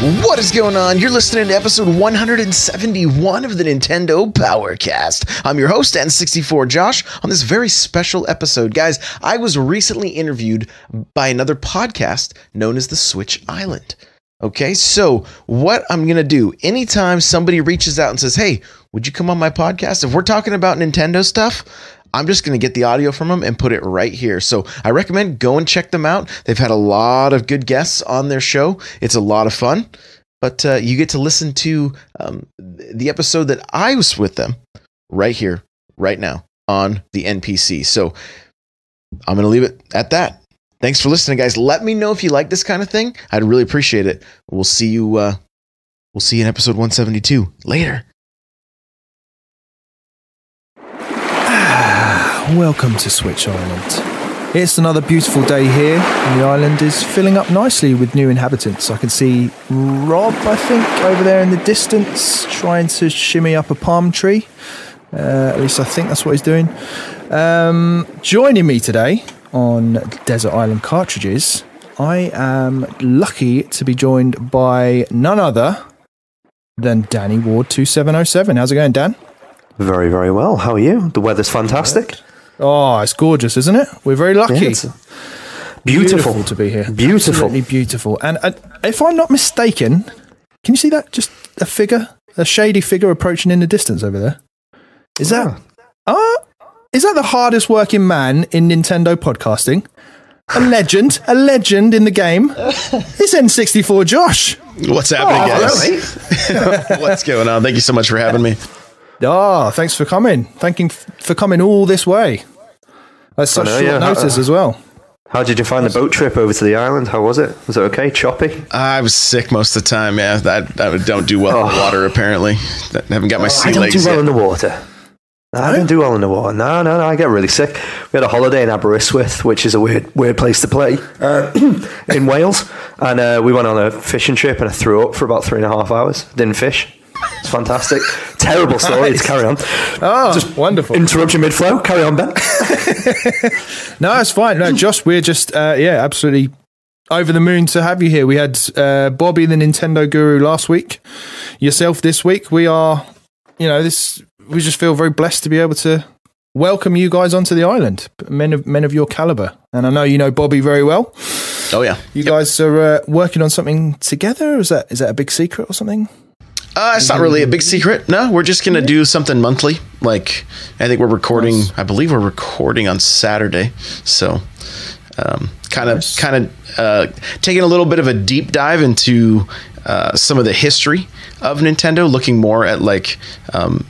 What is going on? You're listening to episode 171 of the Nintendo Powercast. I'm your host, N64 Josh, on this very special episode. Guys, I was recently interviewed by another podcast known as the Switch Island. Okay, so what I'm going to do, anytime somebody reaches out and says, hey, would you come on my podcast? If we're talking about Nintendo stuff, I'm just going to get the audio from them and put it right here. So I recommend go and check them out. They've had a lot of good guests on their show. It's a lot of fun. But you get to listen to the episode that I was with them right here, right now on the NPC. So I'm going to leave it at that. Thanks for listening, guys. Let me know if you like this kind of thing. I'd really appreciate it. We'll see you in episode 172. Later. Welcome to Switch Island. It's another beautiful day here, and the island is filling up nicely with new inhabitants. I can see Rob, I think, over there in the distance, trying to shimmy up a palm tree. At least I think that's what he's doing. Joining me today on Desert Island Cartridges, I am lucky to be joined by none other than Danny Ward 2707. How's it going, Dan? Very, very well. How are you? The weather's fantastic. Oh, it's gorgeous, isn't it? We're very lucky. Yeah, it's beautiful to be here. Beautiful. Absolutely beautiful. And if I'm not mistaken, can you see that? Just a figure, a shady figure approaching in the distance over there. Is that the hardest working man in Nintendo podcasting? A legend in the game. It's N64 Josh. What's happening, guys? What's going on? Thank you so much for having me. Oh, thanks for coming. Thank you for coming all this way. That's such short notice as well. How did you find the boat trip over to the island? How was it? Was it okay? Choppy? I was sick most of the time, yeah. I don't do well in the water, apparently. I haven't got my sea legs yet. I don't do well yet. in the water. I don't do well in the water. No, I get really sick. We had a holiday in Aberystwyth, which is a weird place to play, in Wales. And we went on a fishing trip and I threw up for about 3.5 hours. Didn't fish. It's fantastic. Terrible story. Nice. To carry on. Oh, just wonderful. Interrupt your mid-flow. Carry on, Ben. No, it's fine. No, Josh, we're just, absolutely over the moon to have you here. We had Bobby, the Nintendo guru, last week. Yourself this week. We are, we just feel very blessed to be able to welcome you guys onto the island. Men of your caliber. And I know you know Bobby very well. Oh, yeah. You guys are working on something together? Is that a big secret or something? It's not really a big secret. No, we're just going to do something monthly. Like, I think we're recording, nice. I believe we're recording on Saturday. So, kind of taking a little bit of a deep dive into some of the history of Nintendo, looking more at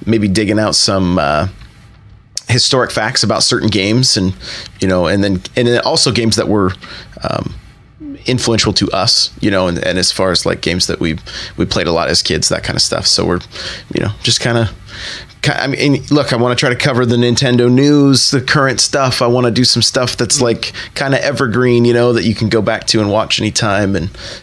maybe digging out some historic facts about certain games and then also games that were influential to us, and as far as like games that we played a lot as kids, that kind of stuff. So we're, just kind of, I mean, look, I want to try to cover the Nintendo news, the current stuff. I want to do some stuff that's like kind of evergreen, that you can go back to and watch anytime.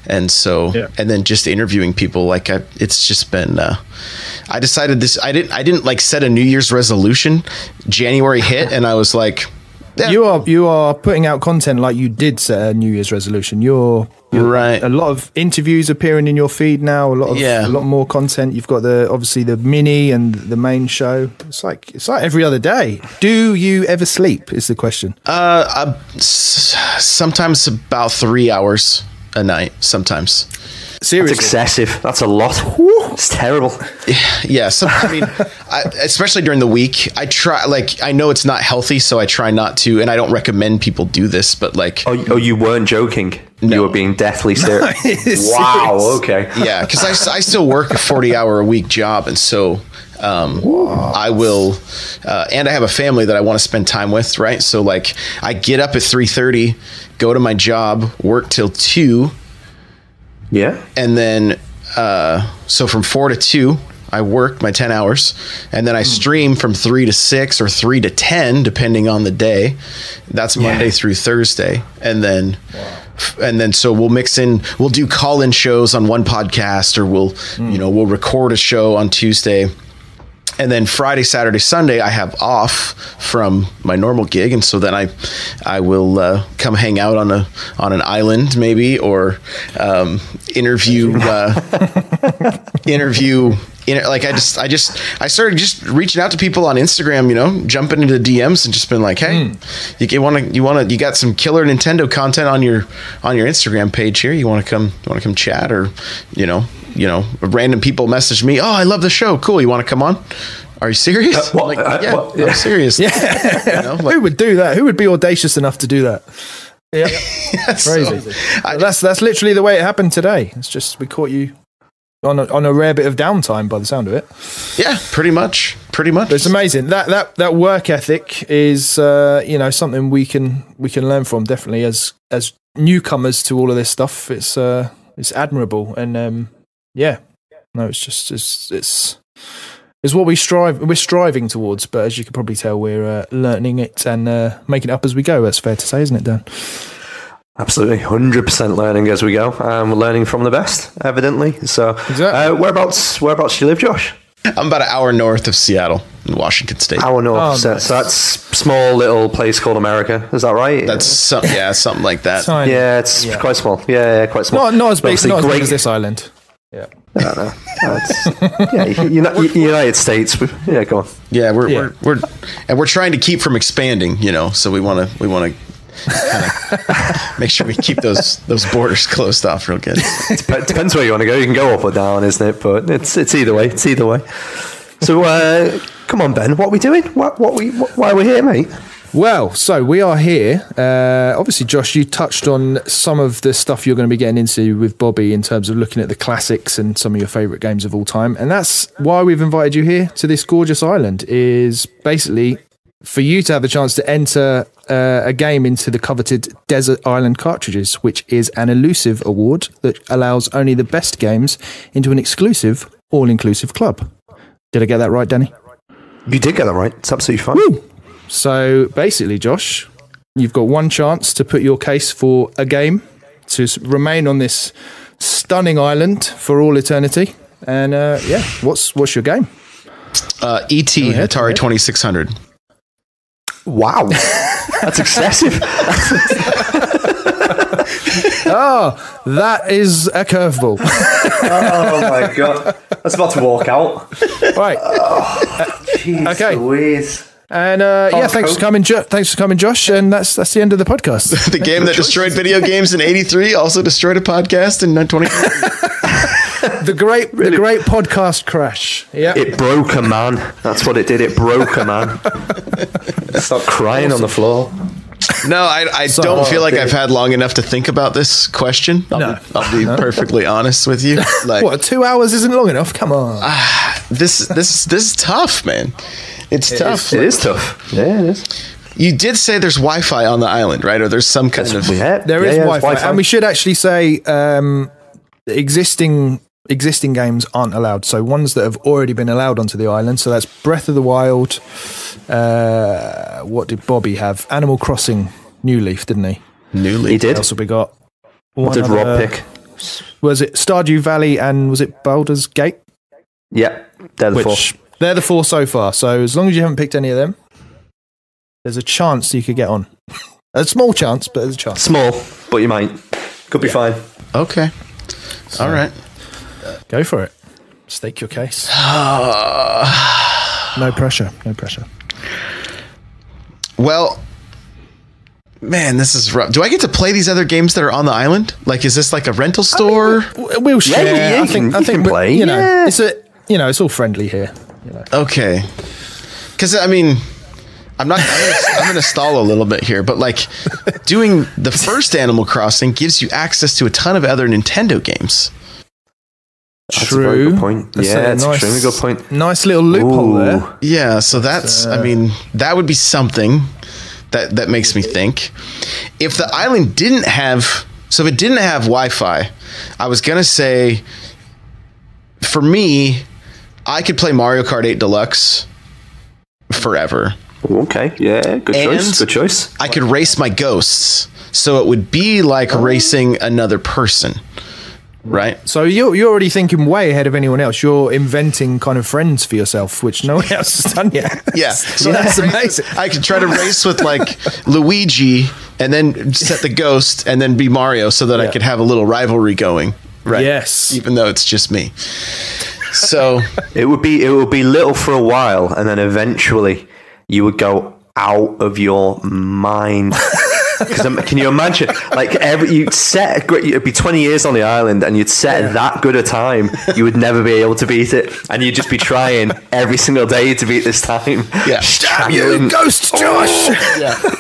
And so, yeah. And then just interviewing people, it's just been, I decided this, I didn't like set a New Year's resolution. January hit and I was like, yeah. You are putting out content like you did set a New Year's resolution. You're right. A lot of interviews appearing in your feed now. A lot more content. You've got obviously the mini and the main show. It's like every other day. Do you ever sleep? Is the question. Sometimes about 3 hours a night. Sometimes. Seriously, that's excessive. That's a lot. It's terrible. Yeah. So, I mean, especially during the week, I try. I know it's not healthy, so I try not to, and I don't recommend people do this. But oh, you weren't joking. No. You were being deathly serious. Wow. Okay. Yeah, because I still work a 40-hour-a-week job, and so I will, and I have a family that I want to spend time with. Right. So I get up at 3:30, go to my job, work till 2. Yeah. And then, so from 4 to 2, I work my 10 hours, and then I stream from 3 to 6 or 3 to 10, depending on the day. That's Monday through Thursday. And then, so we'll mix in, we'll do call-in shows on one podcast, or we'll record a show on Tuesday. And then Friday, Saturday, Sunday, I have off from my normal gig, and so then I will come hang out on an island maybe, or interview. I started just reaching out to people on Instagram, jumping into DMs and just been like, hey, you got some killer Nintendo content on your Instagram page here. You want to come chat, or random people message me. Oh, I love the show. Cool. You want to come on? Are you serious? I'm serious. Yeah. Who would do that? Who would be audacious enough to do that? Yeah. Crazy. That's literally the way it happened today. It's just we caught you on a rare bit of downtime by the sound of it. Yeah, pretty much. But it's amazing. That work ethic is something we can learn from, definitely, as newcomers to all of this stuff. It's admirable, and it's what we're striving towards, but as you can probably tell, we're learning it and making it up as we go. That's fair to say, isn't it, Dan? Absolutely, 100% learning as we go. We're learning from the best, evidently. So, exactly. Whereabouts do you live, Josh? I'm about an hour north of Seattle, in Washington State. Hour north. Oh, so, nice. So that's small little place called America. Is that right? That's something like that. Tiny. Yeah, it's quite small. Yeah, quite small. Not as big as this island. Yeah. I don't know. United States. Yeah, go on. Yeah, we're trying to keep from expanding. So we want to kind of make sure we keep those borders closed off real good. Depends where you want to go. You can go up or down, isn't it? But it's either way. So come on, Ben. What are we doing? Why are we here, mate? Well, so we are here. Obviously, Josh, you touched on some of the stuff you're going to be getting into with Bobby in terms of looking at the classics and some of your favourite games of all time. And that's why we've invited you here to this gorgeous island, is basically for you to have the chance to enter a game into the coveted Desert Island cartridges, which is an elusive award that allows only the best games into an exclusive, all-inclusive club. Did I get that right, Danny? You did get that right. It's absolutely fine. Woo! So basically, Josh, you've got one chance to put your case for a game to remain on this stunning island for all eternity. And what's your game? E.T. Atari 2600. Wow, that's excessive. Oh, that is a curveball. Oh my god, that's about to walk out. Right. Okay. Louise. And thanks for coming, Josh. And that's the end of the podcast. The game that destroyed video games in '83 also destroyed a podcast in 2020. The great podcast crash. Yeah, it broke a man. That's what it did. It broke a man. Stop crying on the floor. No, I don't feel like I've had long enough to think about this question. I'll be perfectly honest with you. Like, what, 2 hours isn't long enough? Come on. This is tough, man. It's tough. It is tough. Yeah, it is. You did say there's Wi-Fi on the island, right? Or there's some kind of... There is Wi-Fi. And we should actually say existing games aren't allowed. So ones that have already been allowed onto the island. So that's Breath of the Wild. What did Bobby have? Animal Crossing New Leaf, didn't he? New Leaf. He did. What else have we got? What did Rob pick? Was it Stardew Valley and was it Baldur's Gate? Yeah, they're the four. They're the four so far. So as long as you haven't picked any of them, there's a chance you could get on. A small chance, but there's a chance. Small, but you might. Could be fine. Okay. All right. Go for it. Stake your case. No pressure. Well, man, this is rough. Do I get to play these other games that are on the island? Like, is this like a rental store? We'll share. Yeah, I think you can play. It's all friendly here. Okay. Because I mean, I'm going to stall a little bit here, but like doing the first Animal Crossing gives you access to a ton of other Nintendo games. That's a very good point. That's an extremely good point. Nice little loophole there. Yeah, so that's, I mean, that would be something that makes me think. If the island didn't have, so if it didn't have Wi-Fi, I was going to say, for me, I could play Mario Kart 8 Deluxe forever. Okay, yeah, good choice. I could race my ghosts, so it would be like racing another person. right? So you're already thinking way ahead of anyone else. You're inventing kind of friends for yourself, which no one else has done yet. Yeah, so that's amazing. I could try to race with like Luigi, and then set the ghost, and then be Mario, so that I could have a little rivalry going. Right. Yes. Even though it's just me. So it would be little for a while, and then eventually you would go out of your mind. Because can you imagine, like it'd be 20 years on the island, and you'd set that good a time, you would never be able to beat it, and you'd just be trying every single day to beat this time. Yeah, damn you, Ghost Josh!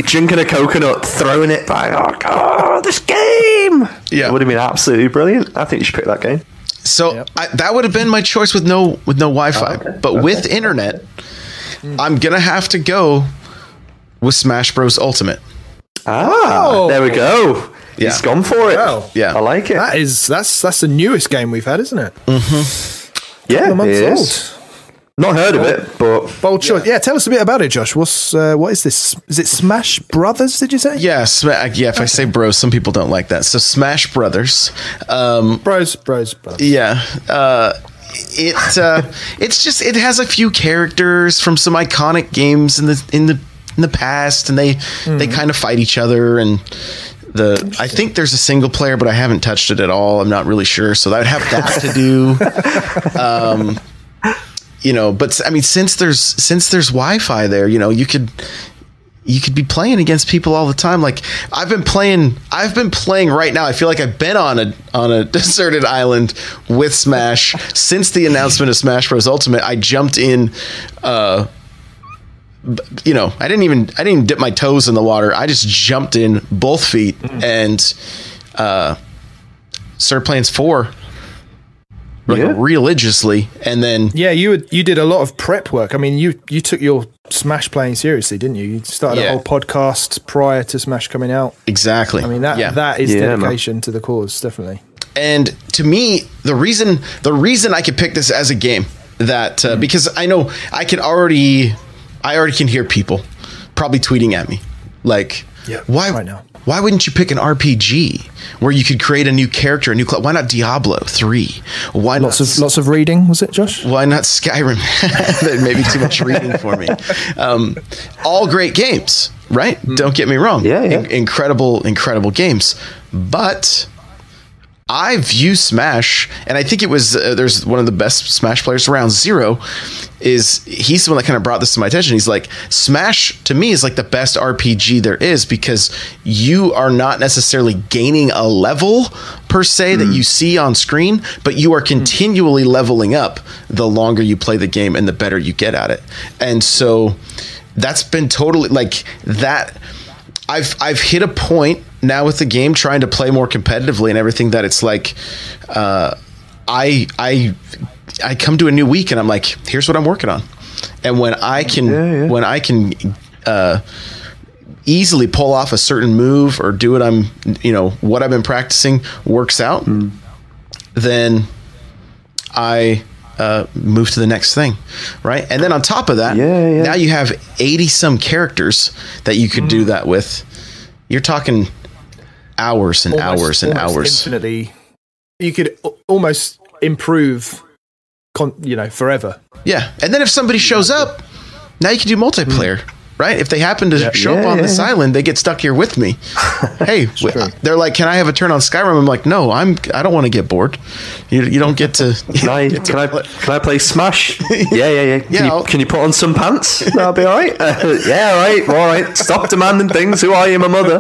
Drinking a coconut, throwing it back. Oh god, this game! Yeah, it would have been absolutely brilliant. I think you should pick that game. So that would have been my choice with no Wi-Fi, but with internet, I'm gonna have to go with Smash Bros. Ultimate. There we go. Yeah. He's gone for it. Wow. Yeah, I like it. That's the newest game we've had, isn't it? Mm-hmm. Yeah, months it is. old. Not heard of it, but bold choice. Yeah, tell us a bit about it, Josh. What is this? Is it Smash Brothers? Did you say? Yeah, If I say bros, some people don't like that. So Smash Brothers. Bros. Yeah. It's just, it has a few characters from some iconic games in the past, and they kind of fight each other, and I think there's a single player, but I haven't touched it at all. I'm not really sure, so I would have that to do. But I mean, since there's Wi-Fi there, you could be playing against people all the time. Like I've been playing right now. I feel like I've been on a deserted island with Smash since the announcement of Smash Bros. Ultimate. I jumped in. I didn't even dip my toes in the water. I just jumped in both feet and started playing 4 religiously, and then you did a lot of prep work. I mean, you took your Smash playing seriously, didn't you? You started a whole podcast prior to Smash coming out. Exactly. I mean that is dedication to the cause, definitely. And to me, the reason I could pick this as a game that because I know I already can hear people probably tweeting at me like, why wouldn't you pick an RPG where you could create a new character, a new class? Why not Diablo 3? Why lots of reading, was it, Josh? Why not Skyrim? Maybe too much reading for me. All great games, right? Don't get me wrong. Yeah. Incredible games. But I view Smash, and I think it was there's one of the best Smash players around, Zero. He's the one that kind of brought this to my attention. He's like, Smash to me is like the best RPG there is, because you are not necessarily gaining a level per se that you see on screen, but you are continually leveling up the longer you play the game and the better you get at it. And so that's been totally like that. I've hit a point now with the game, trying to play more competitively and everything, that it's like I come to a new week and I'm like, here's what I'm working on. And when I can easily pull off a certain move or do what I've been practicing works out, then I move to the next thing, right? And then on top of that, now you have 80 some characters that you could do that with. You're talking hours and hours and hours. Infinitely, you could almost improve, forever. Yeah, and then if somebody shows up, now you can do multiplayer. Right? If they happen to show up on this island, they get stuck here with me. Hey, they're like, can I have a turn on Skyrim? I'm like, no, I don't want to get bored. You don't get to. Can I play Smash? Yeah. Can you put on some pants? That'll be all right. All right. Stop demanding things. Who are you, my mother?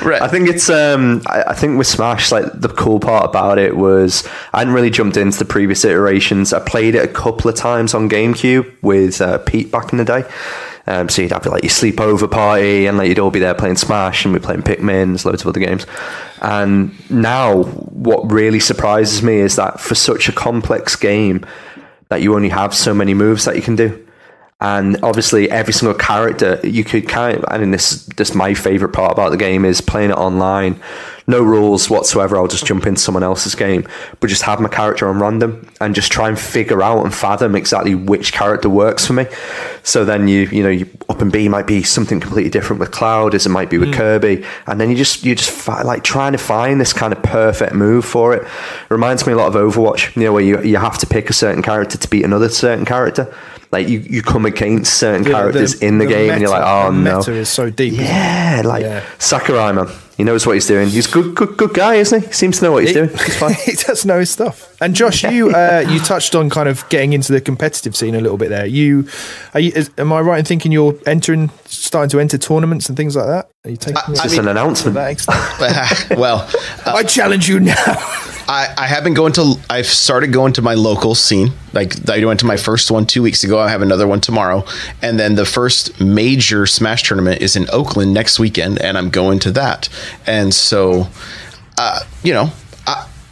Right. I think it's. I think with Smash, like the cool part about it was I hadn't really jumped into the previous iterations. I played it a couple of times on GameCube with Pete back in the day. So you'd have like your sleepover party, and like you'd all be there playing Smash, and we're playing Pikmin, there's loads of other games. And now what really surprises me is that for such a complex game that you only have so many moves that you can do. And obviously every single character you could this my favorite part about the game is playing it online, no rules whatsoever. I'll just jump into someone else's game, but just have my character on random and just try and figure out and fathom exactly which character works for me. So then you up and B might be something completely different with Cloud, as it might be with Kirby, and then you just like trying to find this kind of perfect move for it. Reminds me a lot of Overwatch, where you have to pick a certain character to beat another certain character. Like you come against certain characters in the game, and you're like, oh no, meta is so deep. Yeah, Sakurai, man, he knows what he's doing. He's a good guy, isn't he? He seems to know what he's doing. He's fine. He does know his stuff. And Josh, you touched on kind of getting into the competitive scene a little bit there. Am I right in thinking you're starting to enter tournaments and things like that? Are you taking an announcement? Well, I challenge you now. I've started going to my local scene. Like I went to my first one 2 weeks ago. I have another one tomorrow. And then the first major Smash tournament is in Oakland next weekend. And I'm going to that. And so,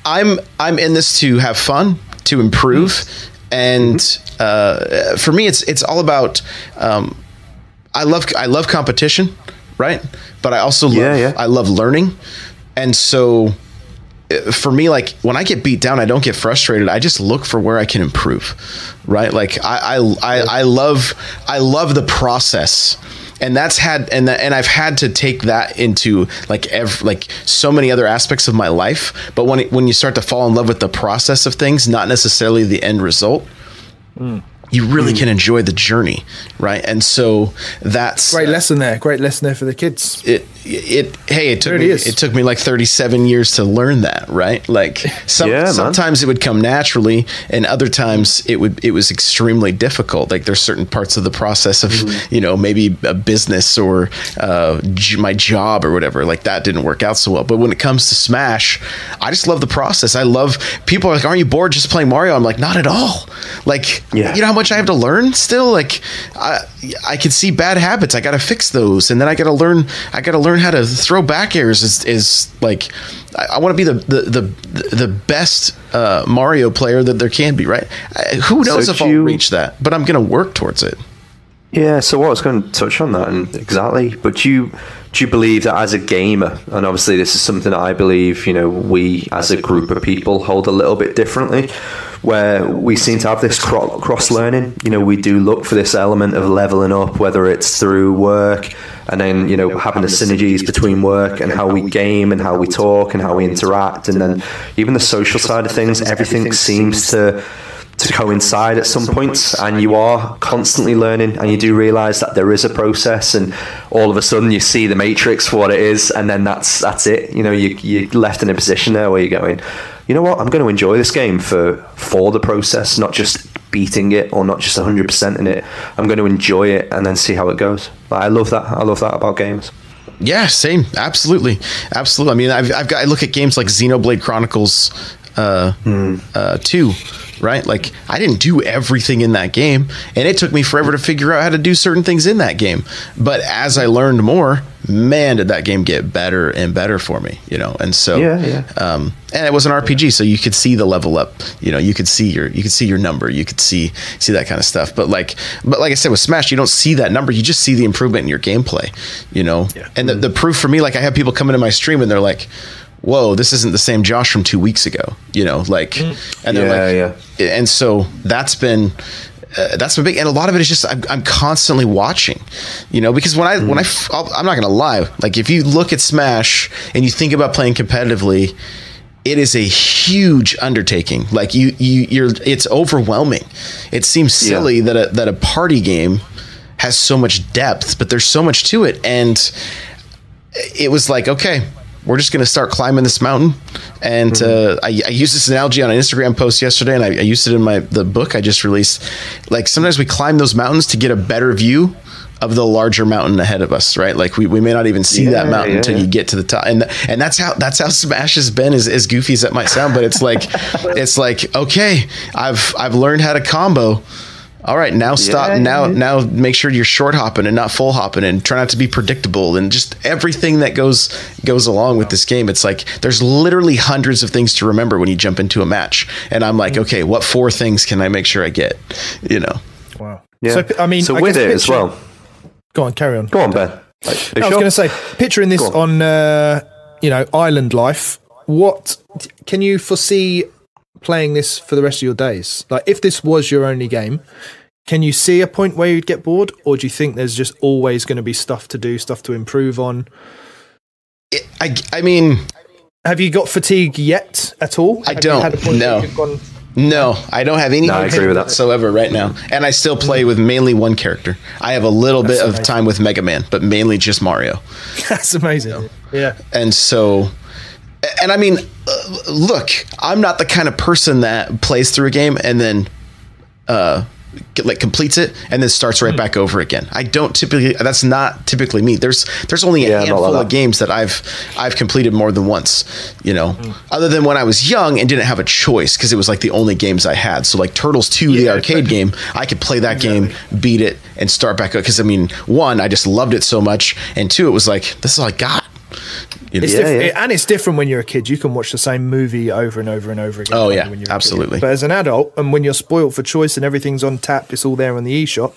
I'm in this to have fun, to improve. And for me, it's all about, I love competition, right? But I also I love learning. And so, for me, like when I get beat down, I don't get frustrated. I just look for where I can improve, right? Like I love the process, and I've had to take that into like so many other aspects of my life. But when you start to fall in love with the process of things, not necessarily the end result, you really can enjoy the journey, right? And so that's great lesson there. Great lesson there for the kids. It took me like 37 years to learn that, right? Like sometimes it would come naturally, and other times it was extremely difficult. Like there's certain parts of the process of maybe a business or my job or whatever, like that didn't work out so well. But when it comes to Smash, I just love the process. I love people are like, aren't you bored just playing Mario? I'm like, not at all. Like you know how much I have to learn still. Like I can see bad habits. I got to fix those, and then I got to learn how to throw back airs. Is like I want to be the best Mario player that there can be. Right? Who knows if I'll reach that? But I'm going to work towards it. Yeah. So what I was going to touch on that, and exactly. But do you believe that as a gamer, and obviously this is something that I believe we as a group of people hold a little bit differently, where we seem to have this cross learning. We do look for this element of leveling up, whether it's through work, and then having the synergies between work and how we game and how we talk and how we interact, and then even the social side of things. Everything seems to coincide at some points, and you are constantly learning, and you do realize that there is a process, and all of a sudden you see the matrix for what it is, and then that's it. You're left in a position there where you're going, you know what, I'm going to enjoy this game for the process, not just beating it or not just 100% in it. I'm going to enjoy it and then see how it goes. I love that about games. Yeah, same. Absolutely. I mean, I look at games like Xenoblade Chronicles 2, right? Like I didn't do everything in that game, and it took me forever to figure out how to do certain things in that game. But as I learned more, man, did that game get better and better for me, And so, and it was an RPG, so you could see the level up. You could see your number, you could see that kind of stuff. But like I said with Smash, you don't see that number, you just see the improvement in your gameplay, And the proof for me, like I have people come into my stream and they're like, whoa, this isn't the same Josh from 2 weeks ago, and they're and so that's been big, and a lot of it is just I'm constantly watching, because when I'm not gonna lie, like if you look at Smash and you think about playing competitively, it is a huge undertaking. Like it's overwhelming. It seems silly that a party game has so much depth, but there's so much to it, and it was like, okay, we're just going to start climbing this mountain. And I used this analogy on an Instagram post yesterday, and I used it in the book I just released. Like sometimes we climb those mountains to get a better view of the larger mountain ahead of us, right? Like we may not even see that mountain until you get to the top. And that's how Smash has been, as goofy as that might sound, but it's like, okay, I've learned how to combo. All right, now stop. Now make sure you're short hopping and not full hopping, and try not to be predictable, and just everything that goes along with this game. It's like there's literally hundreds of things to remember when you jump into a match, and I'm like, okay, what 4 things can I make sure I get? Wow. Yeah. So I mean, with it as well. Go on, carry on. Go on, Ben. I was going to say, picturing this on island life. What can you foresee playing this for the rest of your days? Like, if this was your only game, can you see a point where you'd get bored, or do you think there's just always going to be stuff to do, stuff to improve on? I mean, have you got fatigue yet at all? I don't. No, I don't have any agree with that whatsoever right now. And I still play with mainly one character. I have a little bit of time with Mega Man, but mainly just Mario. That's amazing. Yeah. And so, and I mean, look, I'm not the kind of person that plays through a game and then completes it and then starts right back over again. I don't typically. That's not typically me. There's only a handful of games that I've completed more than once. Other than when I was young and didn't have a choice because it was like the only games I had. So like Turtles 2, the arcade game, I could play that game, beat it, and start back up. Because I mean, one, I just loved it so much, and two, it was like, this is all I got. And it's different when you're a kid. You can watch the same movie over and over and over again. Oh yeah, when you're absolutely. But as an adult, and when you're spoiled for choice and everything's on tap, it's all there on the eShop.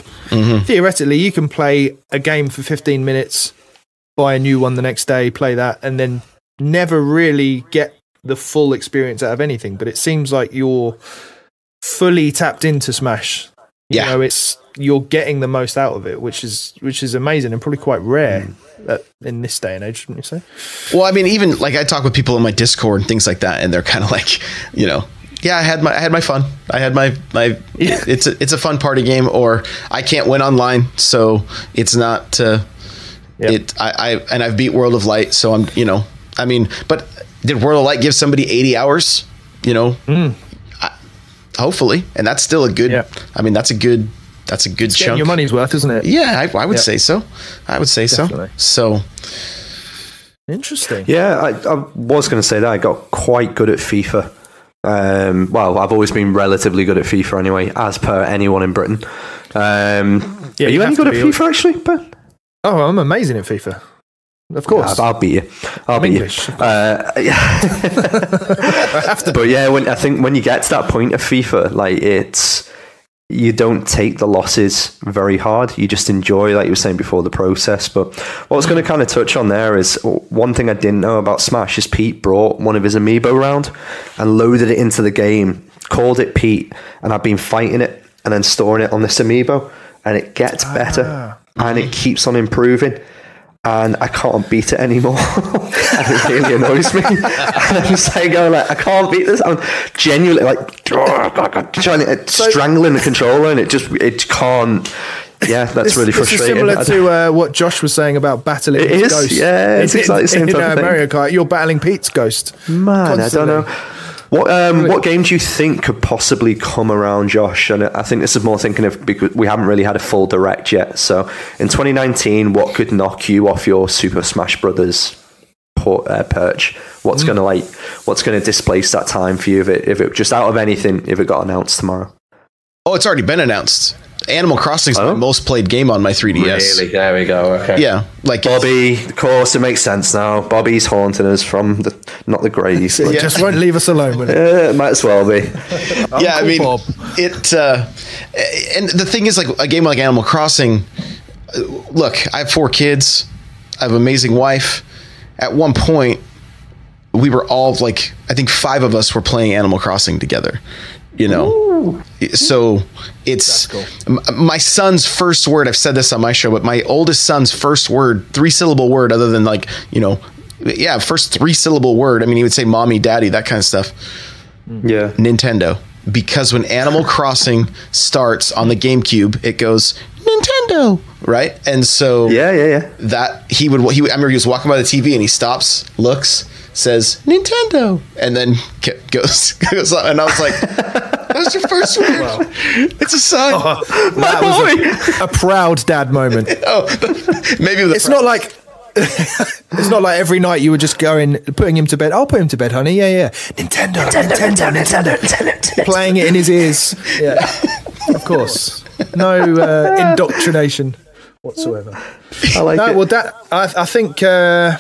Theoretically, you can play a game for 15 minutes, buy a new one the next day, play that, and then never really get the full experience out of anything. But it seems like you're fully tapped into Smash. You're getting the most out of it, which is amazing and probably quite rare in this day and age, wouldn't you say? Well, I mean, even like I talk with people in my Discord and things like that, and they're kind of like, I had my fun. I had my it's a fun party game, or I can't win online, so it's not I've beat World of Light, so I'm I mean, but did World of Light give somebody 80 hours? Hopefully, and that's still a good. I mean, that's a good chunk. Your money's worth, isn't it? Yeah, I would say so. I would say Definitely. so. Interesting. Yeah, I was going to say that I got quite good at FIFA. Well, I've always been relatively good at FIFA anyway, as per anyone in Britain. Are you any good at FIFA, actually, Ben? Oh, I'm amazing at FIFA. Of course. Yeah, I'll beat you. I'll beat English. you. I have to. But yeah, I think when you get to that point of FIFA, like you don't take the losses very hard. You just enjoy, like you were saying before, the process. But what I was going to kind of touch on there is one thing I didn't know about Smash is Pete brought one of his amiibo round and loaded it into the game, called it Pete, and I've been fighting it and then storing it on this amiibo, and it gets better and it keeps on improving. And I can't beat it anymore. And it really annoys me. And I'm saying, I can't beat this. I'm genuinely strangling the controller, and it can't. Yeah, that's really frustrating. It's similar to what Josh was saying about battling his ghost. Yeah, it's exactly the same type of thing. Mario Kart, you're battling Pete's ghost. Man, constantly. I don't know. What game do you think could possibly come around, Josh? And I think this is more thinking of, because we haven't really had a full direct yet. So in 2019, what could knock you off your Super Smash Brothers perch? What's going to displace that time for you? If it just out of anything, if it got announced tomorrow? Oh, it's already been announced. Animal Crossing is my most played game on my 3DS. Really? There we go. Okay. Yeah, like Bobby. Of course, it makes sense now. Bobby's haunting us from not the graves. Just won't leave us alone with it. Might as well be. Yeah, I mean, Bob. it. And the thing is, like a game like Animal Crossing. Look, I have 4 kids. I have an amazing wife. At one point, we were all like, I think 5 of us were playing Animal Crossing together. Ooh. So it's cool. My son's first word. I've said this on my show, but my oldest son's first word, 3-syllable word, other than first 3-syllable word. I mean, he would say mommy, daddy, that kind of stuff. Yeah. Nintendo. Because when Animal Crossing starts on the GameCube, it goes Nintendo, right? And so that he would. I remember he was walking by the TV and he stops, looks, says Nintendo, and then goes on. And I was like, that was your first word? Wow. It's a son. That was a proud dad moment. Maybe it's not like it's not like every night you were just putting him to bed. I'll put him to bed, honey. Yeah. Nintendo. Playing it in his ears. Yeah, of course. No indoctrination whatsoever. I like it. Well, that I think. I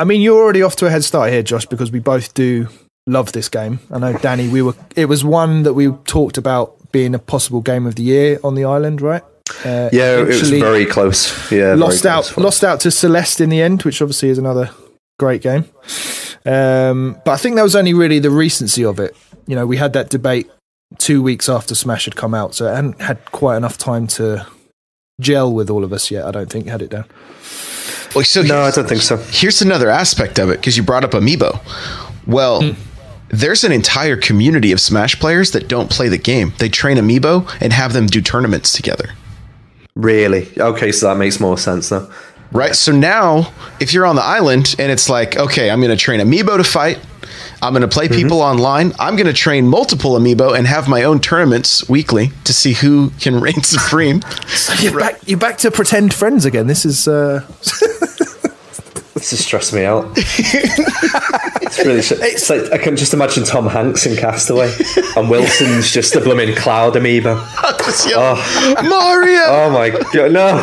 mean, you're already off to a head start here, Josh, because we both do love this game. I know, Danny, it was one that we talked about being a possible game of the year on the island, right? It was very close. Yeah, lost out to Celeste in the end, which obviously is another Great game. But I think that was only really the recency of it. You know, we had that debate 2 weeks after Smash had come out, so it hadn't had quite enough time to gel with all of us yet. I don't think had it down. Well, so no, I don't think so. Here's another aspect of it, because you brought up Amiibo. Well, there's an entire community of Smash players that don't play the game. They train Amiibo and have them do tournaments together. Really? Okay, so that makes more sense now. Right. So now, if you're on the island and it's like, okay, I'm going to train Amiibo to fight. I'm going to play people online. I'm going to train multiple Amiibo and have my own tournaments weekly to see who can reign supreme. So you're back to pretend friends again. This is... This is stressing me out. It's really. It's like I can just imagine Tom Hanks in Castaway, and Wilson's just a blooming cloud Amiibo. Mario! Oh my god, no!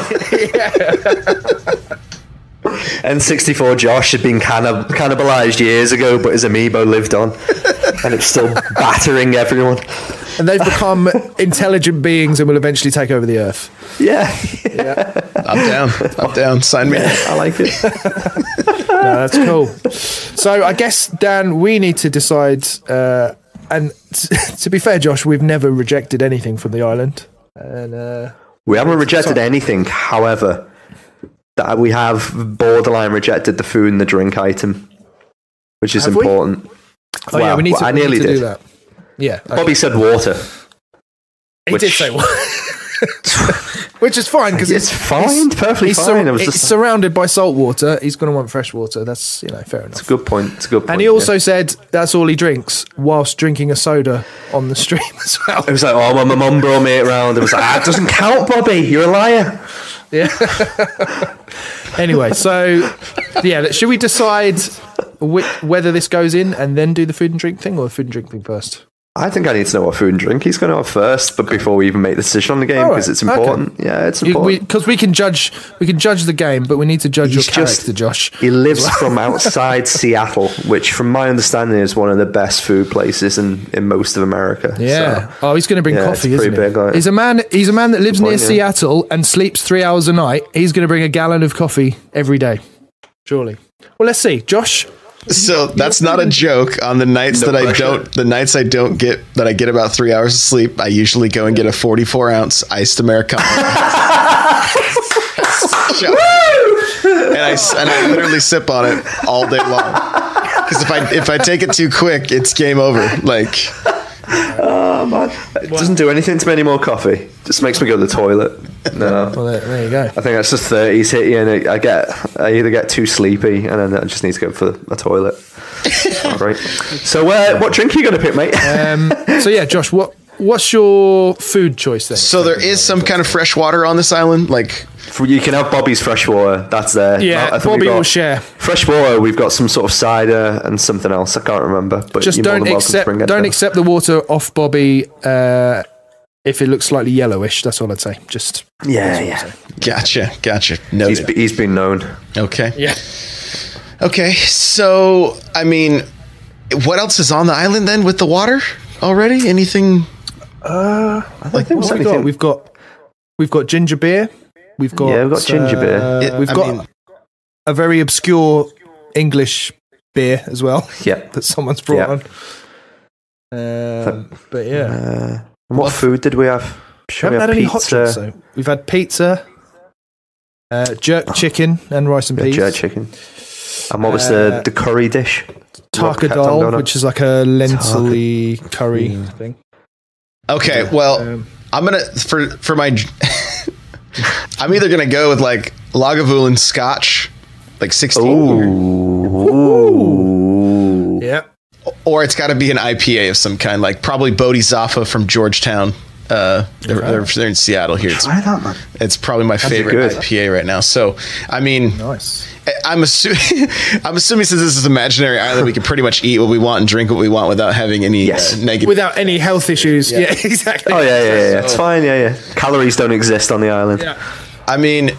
N64 Josh had been cannibalized years ago, but his Amiibo lived on, and it's still battering everyone. And they've become intelligent beings and will eventually take over the Earth. Yeah. I'm down. Sign me. I like it. No, that's cool. So I guess, Dan, we need to decide. And to be fair, Josh, we've never rejected anything from the island. And we haven't rejected anything. However, that we have borderline rejected the food and the drink item, which is important. Oh, yeah, we need to, I nearly did do that. Yeah. Okay. Bobby said water. He did say water. Which is fine, because it's fine, perfectly fine. It's surrounded by salt water. He's going to want fresh water. That's, fair enough. It's a good point. And he also said that's all he drinks whilst drinking a soda on the stream as well. It was like, well, my mum brought me around. It was like, it doesn't count, Bobby. You're a liar. Yeah. Anyway, so should we decide whether this goes in and then do the food and drink thing, or the food and drink thing first? I think I need to know what food and drink he's going to have first, but before we even make the decision on the game, because it's important. Okay. Yeah, it's important. Because we can judge the game, but we need to judge your character, Josh. He lives from outside Seattle, which, from my understanding, is one of the best food places in most of America. Yeah. So, he's going to bring coffee, isn't he? Big, like, he's a man that lives near Seattle and sleeps 3 hours a night. He's going to bring a gallon of coffee every day, surely. Well, let's see, Josh. So that's not a joke. On the nights that I get about 3 hours of sleep, I usually go and get a 44-ounce iced Americano. and I literally sip on it all day long. Because if I take it too quick, it's game over. Like, oh man, it doesn't do anything to me anymore. Coffee it just makes me go to the toilet. No, well, there you go. I think that's just 30s hit you, and I either get too sleepy, and then I just need to go for a toilet. Right. So, what drink are you going to pick, mate? So yeah, Josh, what's your food choice then? So there is some kind of fresh water on this island, like. You can have Bobby's fresh water. That's there. Yeah, Bobby will share. Fresh water. We've got some sort of cider and something else. I can't remember. But just don't accept the water off Bobby if it looks slightly yellowish. That's all I'd say. Just yeah. Gotcha. No, he's been known. Okay. Yeah. Okay. So I mean, what else is on the island then with the water already? Anything? I think we've got ginger beer. We've got ginger beer. We've got a very obscure English beer as well. Yeah, that someone's brought on. But yeah. And what food did we have? We haven't had any hot shots, so we've had pizza, jerk chicken, and rice and peas. Jerk chicken. And what was the curry dish? Taka dal, which is like a lentil-y curry thing. Okay, well, I'm gonna for my. I'm either gonna go with like Lagavulin Scotch, like 16. Ooh. Yeah. Or it's got to be an IPA of some kind, like probably Bodhisattva from Georgetown. They're in Seattle here. Try that, man. It's probably my favorite IPA right now. So, I mean, nice. I'm assuming since this is an imaginary island, we can pretty much eat what we want and drink what we want without having any negative, without any health issues. Yeah, exactly. Oh yeah. It's fine. Yeah. Calories don't exist on the island. Yeah. I mean,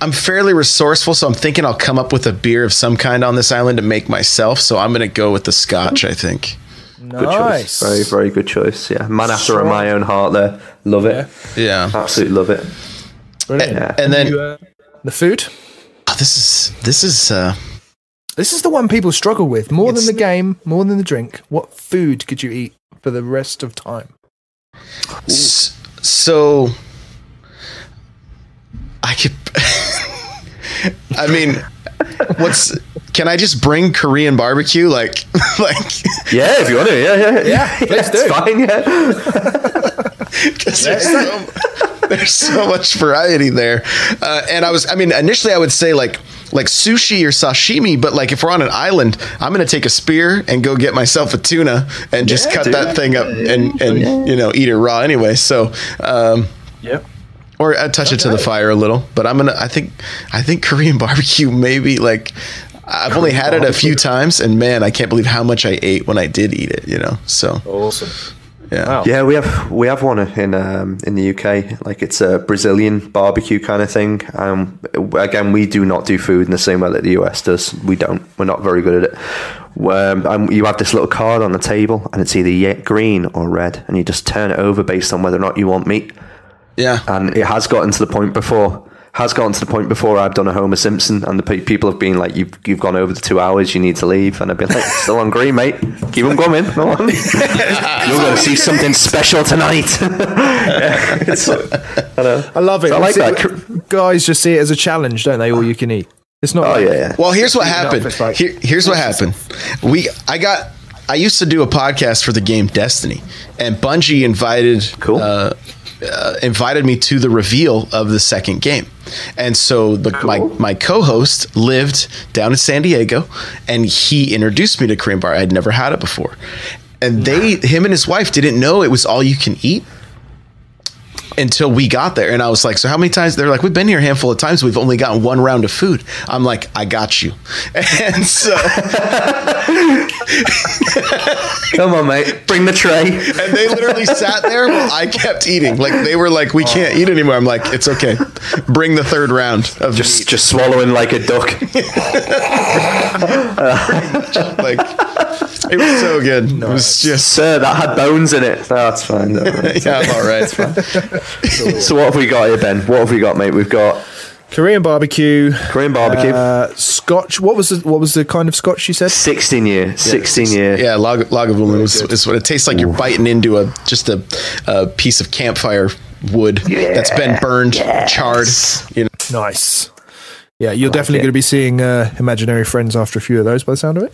I'm fairly resourceful, so I'm thinking I'll come up with a beer of some kind on this island to make myself. So I'm going to go with the Scotch, I think. Good choice. Very, very good choice. Yeah. Man after my own heart there. Love it. Yeah. Absolutely love it. Brilliant. And then the food? This is the one people struggle with more than the game, more than the drink. What food could you eat for the rest of time? So I could. I mean, can I just bring Korean barbecue? Like. Yeah, if you want to. Yeah. Let's do. It's fine. Yeah. Because there's so much variety there, and initially I would say like sushi or sashimi, but like if we're on an island, I'm gonna take a spear and go get myself a tuna and just cut that thing up and eat it raw anyway. So or touch it to the fire a little. But I think Korean barbecue maybe like. I've only had it a few times, and man, I can't believe how much I ate when I did eat it. So awesome. Yeah, wow. Yeah, we have one in the UK. Like it's a Brazilian barbecue kind of thing. Again, we do not do food in the same way that the US does. We don't. We're not very good at it. You have this little card on the table, and it's either green or red, and you just turn it over based on whether or not you want meat. Yeah, and it has gotten to the point before. I've done a Homer Simpson, and the people have been like, "You've gone over the 2 hours. You need to leave." And I've been like, "Still on green, mate. Keep them coming. Go on. You're going to see something special tonight." I love it. So I like that. Guys just see it as a challenge, don't they? All you can eat. It's not. Oh yeah. Well, here's what happened. Here's what happened. I used to do a podcast for the game Destiny, and Bungie invited me to the reveal of the second game. And so my co-host lived down in San Diego, and he introduced me to Korean bar. I'd never had it before. And him and his wife didn't know it was all you can eat until we got there. And I was like, so how many times? They're like, we've been here a handful of times. We've only gotten one round of food. I'm like, I got you. And so come on, mate, bring the tray. And they literally sat there while I kept eating. Like they were like, we can't eat anymore. I'm like, it's okay. Bring the third round of just swallowing like a duck. Like it was so good. Nice. It was just, sir, that had bones in it. Oh, that's fine. Yeah, I'm all right. It's fine. So what have we got here, Ben? What have we got, mate? We've got Korean barbecue. Scotch. What was the kind of Scotch you said? 16 year. 16 year. Yeah, Lagavulin is what it tastes like. You're biting into a piece of campfire wood that's been burned, charred. Nice. Yeah, you're definitely going to be seeing imaginary friends after a few of those by the sound of it.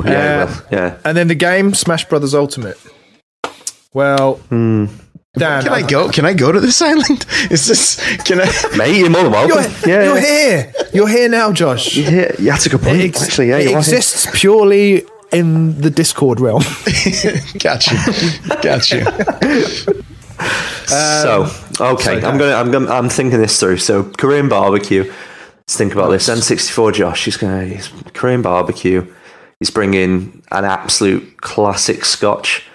Yeah. And then the game, Smash Brothers Ultimate. Well, Dan, can I go to this island? Mate, you're more than welcome. You're here. You're here now, Josh. Yeah, that's a good point. Actually, yeah, it exists purely in the Discord realm. Got you. So, okay, I'm thinking this through. So, Korean barbecue. Let's think about this. N64 Josh, he's Korean barbecue. He's bringing an absolute classic Scotch,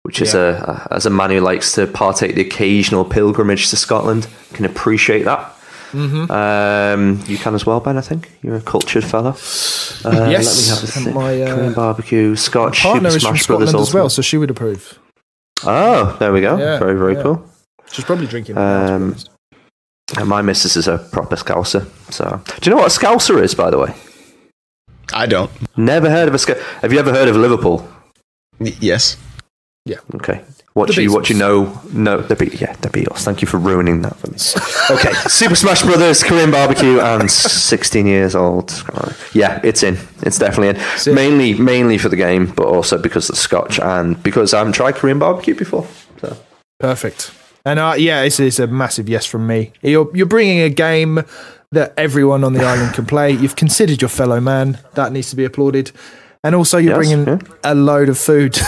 which is as a man who likes to partake the occasional pilgrimage to Scotland, can appreciate that. Mm-hmm. You can as well, Ben. I think you're a cultured fellow. Yes. Let me have a think. Korean barbecue, Scotch. My partner Super is from Smash Brothers Scotland as well, so she would approve. Oh, there we go. Yeah, very, very cool. She's probably drinking. And my missus is a proper Scouser. So, do you know what a Scouser is, by the way? I don't. Never heard of a Scouser. Have you ever heard of Liverpool? Yes. Yeah. Okay. What you know? No, the Beatles. Thank you for ruining that for me. Okay. Super Smash Brothers, Korean barbecue, and 16 years old. Yeah, it's in. It's definitely in. Mainly for the game, but also because of the Scotch and because I haven't tried Korean barbecue before. So. Perfect. And it's a massive yes from me. You're bringing a game that everyone on the island can play. You've considered your fellow man. That needs to be applauded. And also you're bringing a load of food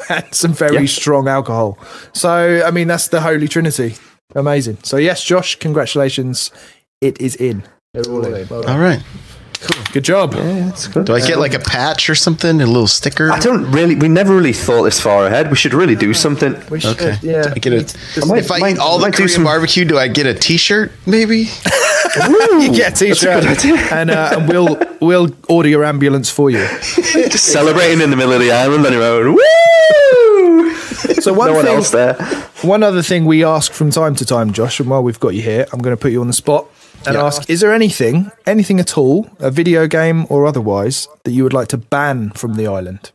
and some very strong alcohol. So, I mean, that's the holy trinity. Amazing. So, yes, Josh, congratulations. It is in. They're all in. Well done. All right. Cool. Good job. Yeah, that's good. Do I get like a patch or something? A little sticker? We never really thought this far ahead. We should really do something. We should, okay. Yeah. If I eat all the Korean barbecue, do I get a t-shirt maybe? You get a t-shirt. And we'll order your ambulance for you. Just celebrating in the middle of the island on your own. Woo! So one other thing we ask from time to time, Josh, and while we've got you here, I'm going to put you on the spot. and ask, is there anything at all, a video game or otherwise, that you would like to ban from the island?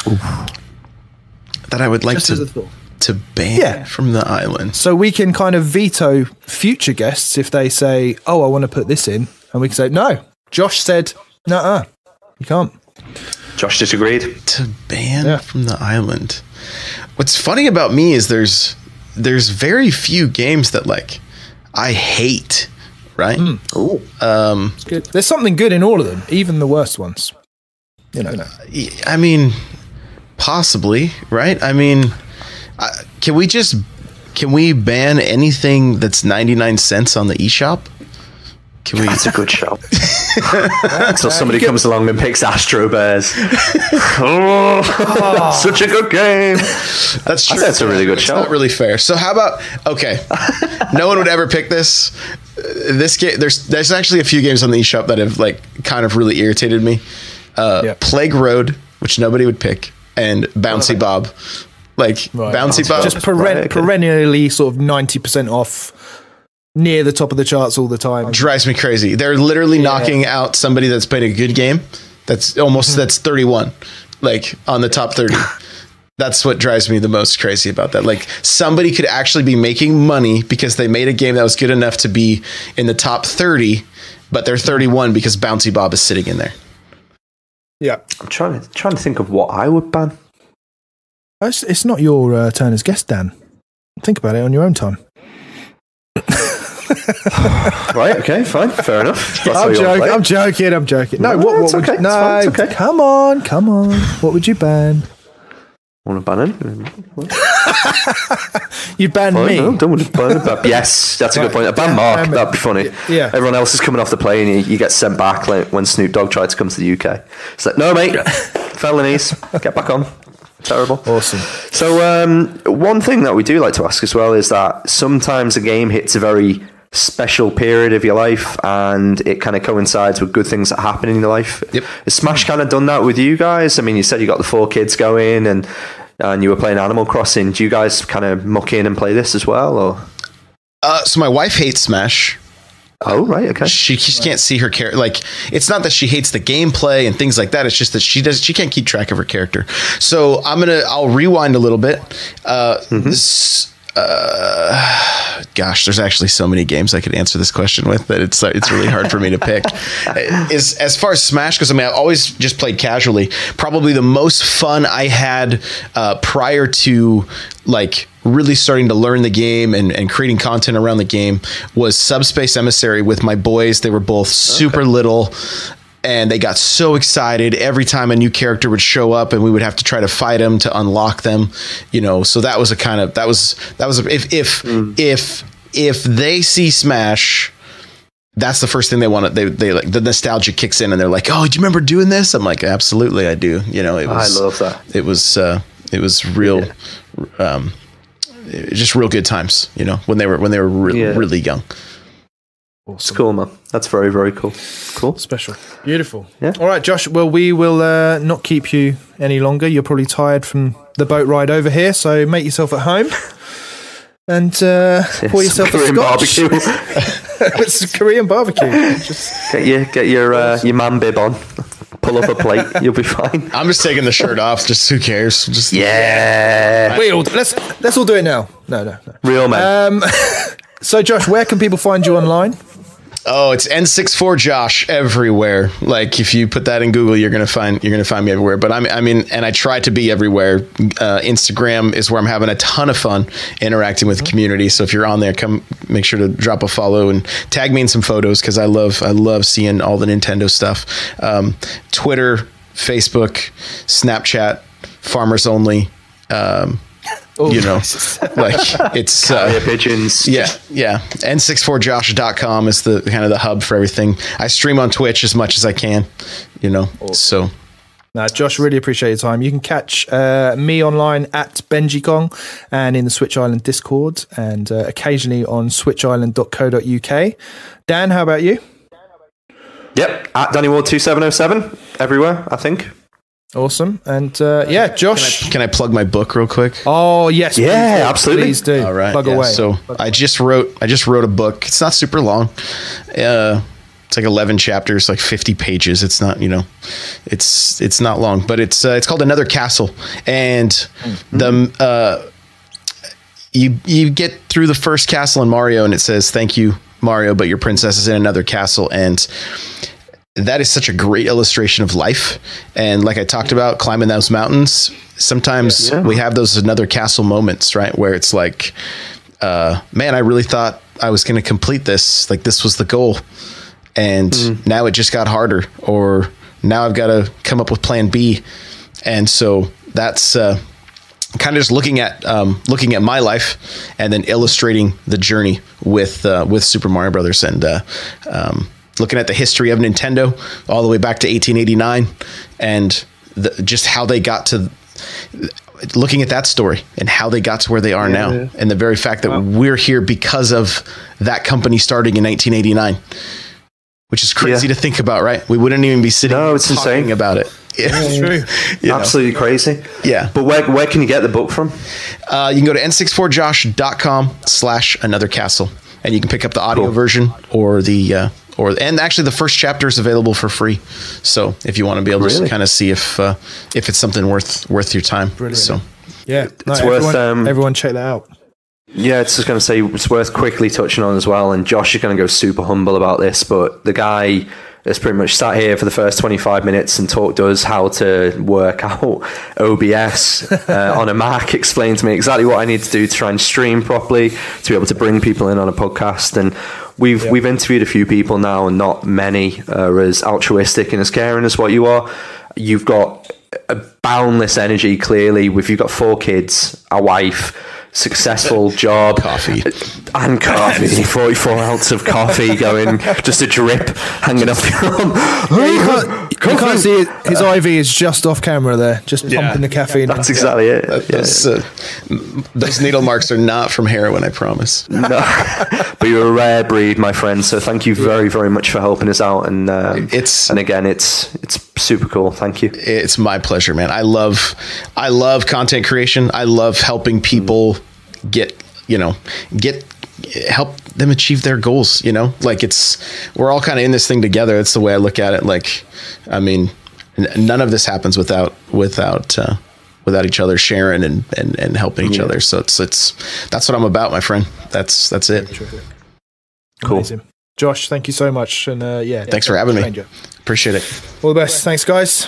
That I would like to ban from the island. So we can kind of veto future guests if they say, oh, I want to put this in. And we can say, no. Josh said, nuh-uh, you can't. Josh disagreed. To ban from the island. What's funny about me is there's very few games that like I hate, right? It's good. There's something good in all of them, even the worst ones. You know. I mean, possibly, right? I mean, can we ban anything that's 99 cents on the eShop? That's a good shout. Until somebody comes along and picks Astro Bears. Such a good game. That's true. That's a really good shout. Not really fair. So how about no one would ever pick this. This game. There's actually a few games on the eShop that have like kind of really irritated me. Plague Road, which nobody would pick, and Bouncy Bob. Bouncy Bob, just perennially sort of 90% off. Near the top of the charts all the time. Drives me crazy. They're literally knocking out somebody that's played a good game. That's 31, like on the top 30. That's what drives me the most crazy about that. Like somebody could actually be making money because they made a game that was good enough to be in the top 30, but they're 31 because Bouncy Bob is sitting in there. Yeah. I'm trying to think of what I would ban. It's not your turn as guest, Dan. Think about it on your own time. Right, okay, fine, fair enough. I'm joking. No, it's okay. No, it's okay. Come on. What would you ban? Want to ban him? You ban me? No, don't want to ban him. Yes, that's a good point. I ban Mark. That'd be funny. Yeah. Everyone else is coming off the plane. You get sent back like when Snoop Dogg tried to come to the UK. It's like, no, mate, felonies. Get back on. Terrible. Awesome. So one thing that we do like to ask as well is that sometimes a game hits a very special period of your life and it kind of coincides with good things that happen in your life. Yep. Has Smash kind of done that with you guys? I mean, you said you got the 4 kids going and you were playing Animal Crossing. Do you guys kind of muck in and play this as well? Or? So my wife hates Smash. Oh, right, okay. She just can't see her character. Like, it's not that she hates the gameplay and things like that. It's just that she can't keep track of her character. So I'll rewind a little bit. Gosh, there's actually so many games I could answer this question with that it's really hard for me to pick. As far as Smash goes, I mean, I've always just played casually. Probably the most fun I had prior to like really starting to learn the game and creating content around the game was Subspace Emissary with my boys. They were both super little. And they got so excited every time a new character would show up, and we would have to try to fight them to unlock them, you know. So that was if they see Smash, that's the first thing they want. They like the nostalgia kicks in, and they're like, "Oh, do you remember doing this?" I'm like, "Absolutely, I do." You know, I love that. It was real, just real good times. You know, when they were really young. Awesome. It's cool, man. That's very, very cool. Cool. Special. Beautiful. Yeah. All right, Josh. Well, we will not keep you any longer. You're probably tired from the boat ride over here, so make yourself at home and pour yourself a scotch. Barbecue. It's a Korean barbecue. Just get your man bib on. Pull up a plate. You'll be fine. I'm just taking the shirt off. Just who cares? Just let's all do it now. No. Real man. So, Josh, where can people find you online? Oh, it's N64 Josh everywhere. Like if you put that in Google, you're gonna find me everywhere. But I mean, and I try to be everywhere. Instagram is where I'm having a ton of fun interacting with the community. So if you're on there, come make sure to drop a follow and tag me in some photos because I love seeing all the Nintendo stuff. Twitter, Facebook, Snapchat, Farmers Only. You know, like it's pigeons. Yeah. N64josh.com is the kind of the hub for everything. I stream on Twitch as much as I can, you know. Awesome. So Josh, really appreciate your time. You can catch me online at BenjiKong and in the Switch Island Discord and occasionally on switchisland.co.uk. Dan, how about you? Yep, at Danny Ward 2707 everywhere, I think. Awesome. And Josh. Can I plug my book real quick? Oh, yes. Yeah, absolutely. Please do. All right. Plug away. So I just wrote a book. It's not super long. It's like 11 chapters, like 50 pages. It's not, it's not long, but it's called Another Castle. And you get through the first castle in Mario and it says, "Thank you, Mario, but your princess is in another castle." And that is such a great illustration of life. And like I talked about, climbing those mountains, sometimes we have those another castle moments, right? Where it's like, man, I really thought I was going to complete this. Like this was the goal. And now it just got harder, or now I've got to come up with plan B. And so that's kind of just looking at my life and then illustrating the journey with Super Mario Brothers, and looking at the history of Nintendo all the way back to 1889, and just how they got to, looking at that story and how they got to where they are now, and the very fact that we're here because of that company starting in 1989, which is crazy to think about, right? We wouldn't even be sitting it's talking insane about it. Yeah, it's true. Absolutely crazy. Yeah. But where can you get the book from? You can go to n64josh.com/anothercastle, and you can pick up the audio version or and actually the first chapter is available for free. So if you want to be able to kind of see if it's something worth your time. Brilliant. So it's worth everyone check that out. Yeah, it's just going to say it's worth quickly touching on as well. And Josh is going to go super humble about this, but the guy has pretty much sat here for the first 25 minutes and talked to us how to work out OBS on a Mac, explained to me exactly what I need to do to try and stream properly, to be able to bring people in on a podcast. And we've interviewed a few people now, and not many are as altruistic and as caring as what you are. You've got a boundless energy, clearly. You've got 4 kids, a wife, successful job, coffee, 44 ounces of coffee going, just a drip hanging off your arm. You can't see it. His IV is just off camera there, just pumping the caffeine. That's exactly it. Those needle marks are not from heroin, I promise. No, but you're a rare breed, my friend. So thank you very, very much for helping us out. And again, it's super cool. Thank you. It's my pleasure, man. I love content creation. I love helping people help them achieve their goals. Like we're all kind of in this thing together. That's the way I look at it. Like, I mean, none of this happens without each other sharing and helping each other. So it's that's what I'm about, my friend. That's it. Cool. Amazing. Josh, thank you so much. And thanks for having me. Appreciate it. All the best. Thanks, guys.